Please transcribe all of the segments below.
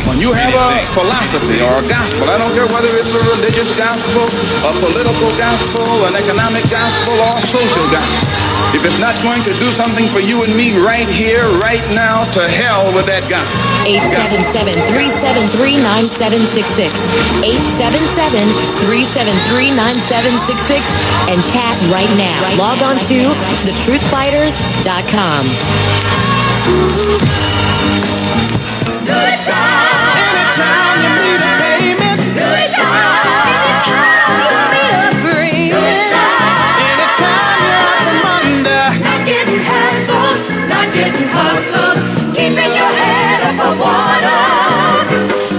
When you have a philosophy or a gospel, I don't care whether it's a religious gospel, a political gospel, an economic gospel, or a social gospel, if it's not going to do something for you and me right here, right now, to hell with that gospel. 877-373-9766. 877-373-9766. And chat right now. Log on to thetruthfighters.com. Good time. Anytime you need a payment. Good time. Anytime you need a free. Good time. Anytime you're out from under. Not getting hassled, not getting hustled. Keeping your head above water.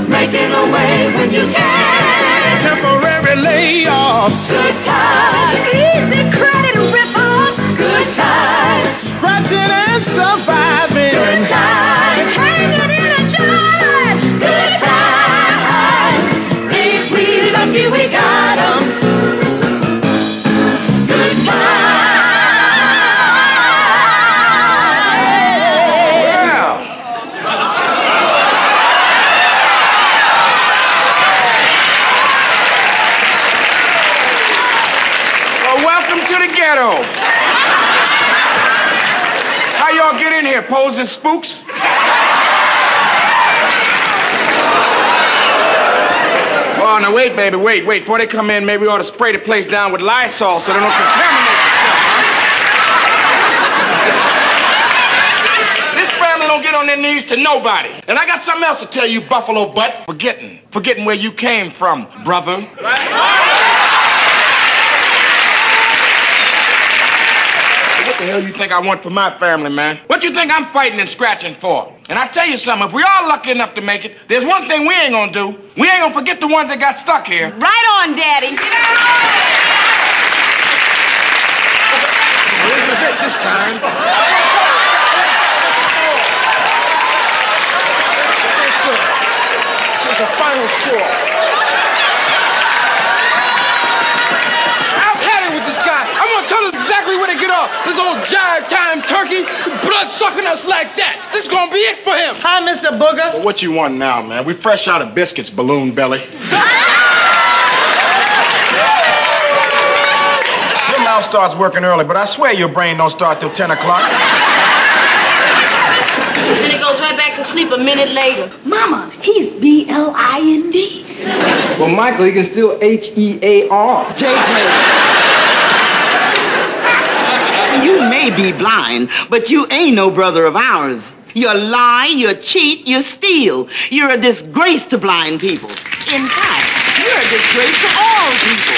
Making a way when you can. Temporary layoffs. Good times. Easy credit rip-offs. Good times. Scratching and surviving. Good times. Hanging in a jar. Good times. If we lucky we got 'em. Good Ghetto. How y'all get in here, posing spooks? Oh, now wait, baby, wait. Before they come in, maybe we ought to spray the place down with Lysol so they don't contaminate themselves, huh? This family don't get on their knees to nobody. And I got something else to tell you, Buffalo Butt. Forgetting where you came from, brother. What the hell you think I want for my family, man? What you think I'm fighting and scratching for? And I tell you something, if we all lucky enough to make it, there's one thing we ain't gonna do. We ain't gonna forget the ones that got stuck here. Right on, Daddy. This is it this time. This is the final score. I'm gonna tell us exactly where to get off. This old jive time turkey, blood sucking us like that. This is gonna be it for him. Hi, Mr. Booger. Well, what you want now, man? We fresh out of biscuits, balloon belly. Your mouth starts working early, but I swear your brain don't start till 10 o'clock. And it goes right back to sleep a minute later. Mama, he's B-L-I-N-D. Well, Michael, he can still H-E-A-R. JJ. You may be blind, but you ain't no brother of ours. You lie, you cheat, you steal. You're a disgrace to blind people. In fact, you're a disgrace to all people.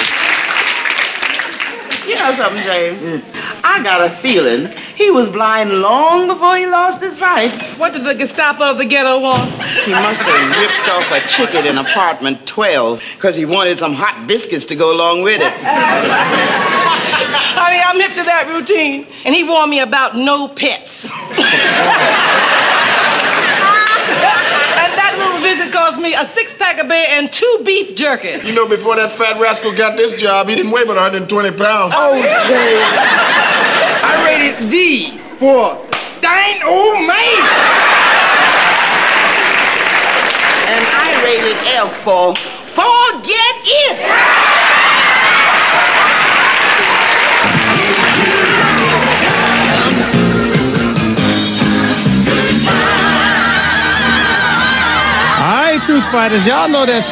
You know something, James? I got a feeling he was blind long before he lost his sight. What did the Gestapo of the ghetto want? He must have ripped off a chicken in apartment 12 because he wanted some hot biscuits to go along with it. Honey, I'm hip to that routine. And he warned me about no pets. And that little visit cost me a 6-pack of beer and 2 beef jerkies. You know, before that fat rascal got this job, he didn't weigh but 120 pounds. Oh, Jay. I rated D for dang old man. And I rated F for forget it. Truth Fighters, y'all know that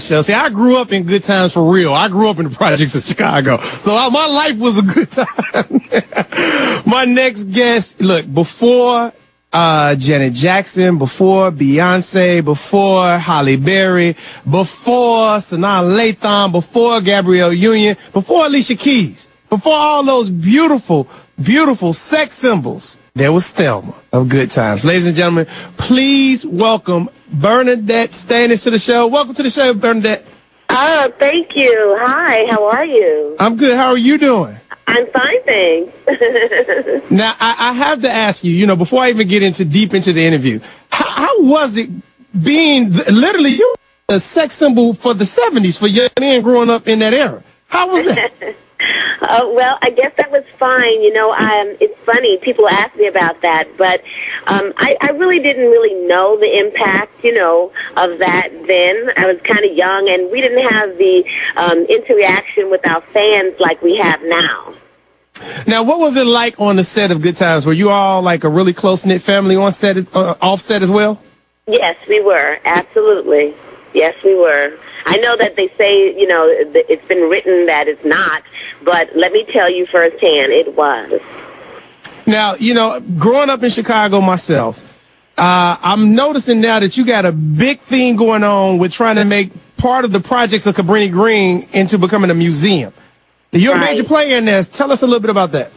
show. See, I grew up in good times for real. I grew up in the projects of Chicago. So my life was a good time. My next guest, look, before Janet Jackson, before Beyonce, before Halle Berry, before Sanaa Lathan, before Gabrielle Union, before Alicia Keys, before all those beautiful, beautiful sex symbols, there was Thelma of Good Times. Ladies and gentlemen, please welcome Bernadette Stanis to the show. Welcome to the show, Bernadette. Oh, thank you. Hi, how are you? I'm good. How are you doing? I'm fine, thanks. Now, I have to ask you, before I even get deep into the interview, how was it being literally you a sex symbol for the 70s for young men growing up in that era? How was that? Well, I guess that was fine. You know, it's funny. People ask me about that, but I really didn't really know the impact, you know, of that then. I was kind of young, and we didn't have the interaction with our fans like we have now. Now, what was it like on the set of Good Times? Were you all like a really close-knit family on set, off set as well? Yes, we were. Absolutely. Yes, we were. I know that they say, you know, it's been written that it's not, but let me tell you firsthand, it was. Now, you know, growing up in Chicago myself, I'm noticing now that you got a big thing going on with trying to make part of the projects of Cabrini Green into becoming a museum. You're a major player in this. Tell us a little bit about that.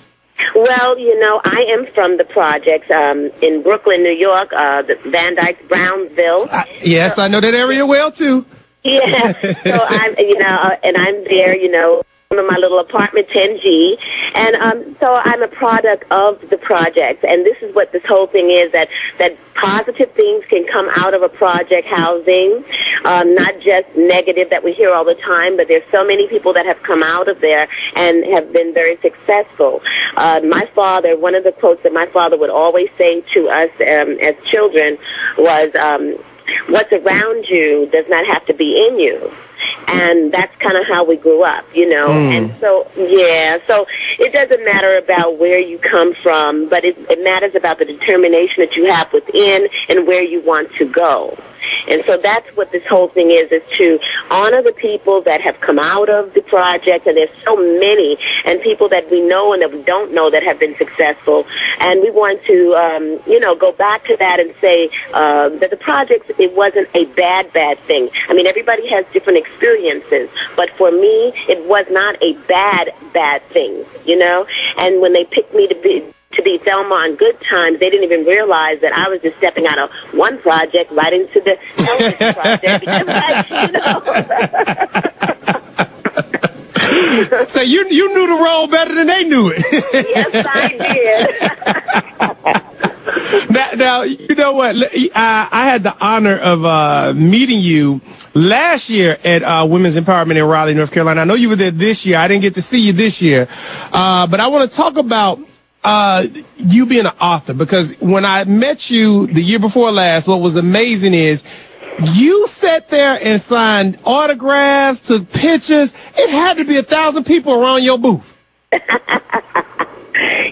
Well, you know, I am from the projects in Brooklyn, New York, the Van Dyke, Brownsville. Yes, I know that area well, too. Yeah, so I'm, you know, and I'm there, you know, in my little apartment, 10G, and so I'm a product of the projects, and this is what this whole thing is, that positive things can come out of a project housing, not just negative that we hear all the time, but there's so many people that have come out of there and have been very successful. My father, one of the quotes that my father would always say to us as children was, what's around you does not have to be in you. And that's kind of how we grew up, you know. And so, yeah, so it doesn't matter about where you come from, but it matters about the determination that you have within and where you want to go. And so that's what this whole thing is to honor the people that have come out of the project, and there's so many, and people that we know and that we don't know that have been successful. And we want to, you know, go back to that and say that the project, it wasn't a bad thing. I mean, everybody has different experiences, but for me, it was not a bad thing, you know? And when they picked me to be Thelma on Good Times, they didn't even realize that I was just stepping out of one project right into the television project. You know? So you knew the role better than they knew it. Yes, I did. Now, you know what? I had the honor of meeting you last year at Women's Empowerment in Raleigh, North Carolina. I know you were there this year. I didn't get to see you this year. But I want to talk about you being an author, because when I met you the year before last, what was amazing is you sat there and signed autographs, took pictures. It had to be 1,000 people around your booth.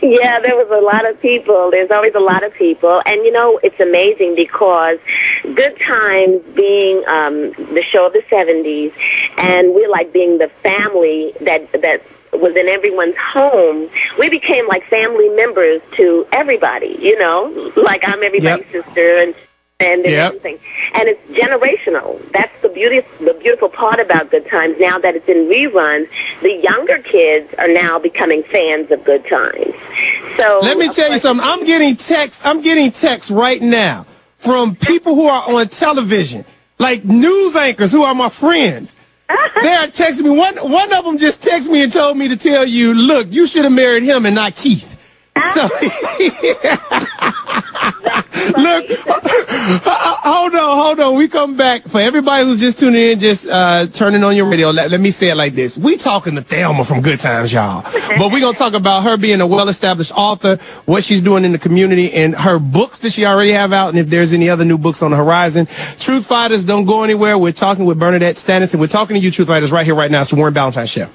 Yeah, there was a lot of people. There's always a lot of people. And, you know, it's amazing because Good Times being the show of the 70s, and we're like being the family that was in everyone's home, we became like family members to everybody, you know, like I'm everybody's sister and everything. And it's generational. That's the beautiful part about Good Times. Now that it's in reruns, the younger kids are now becoming fans of Good Times. So let me tell you something. I'm getting texts right now from people who are on television, like news anchors who are my friends. They're texting me. One of them just texted me and told me to tell you, look, you should have married him and not Keith. So, look, hold on. We come back. For everybody who's just tuning in, just turning on your radio, let me say it like this. We talking to Thelma from Good Times, y'all. But we're going to talk about her being a well-established author, what she's doing in the community, and her books that she already have out, and if there's any other new books on the horizon. Truth Fighters, don't go anywhere. We're talking with Bernadette Stanis, and we're talking to you, Truth Fighters, right here, right now. It's the Warren Ballentine Show.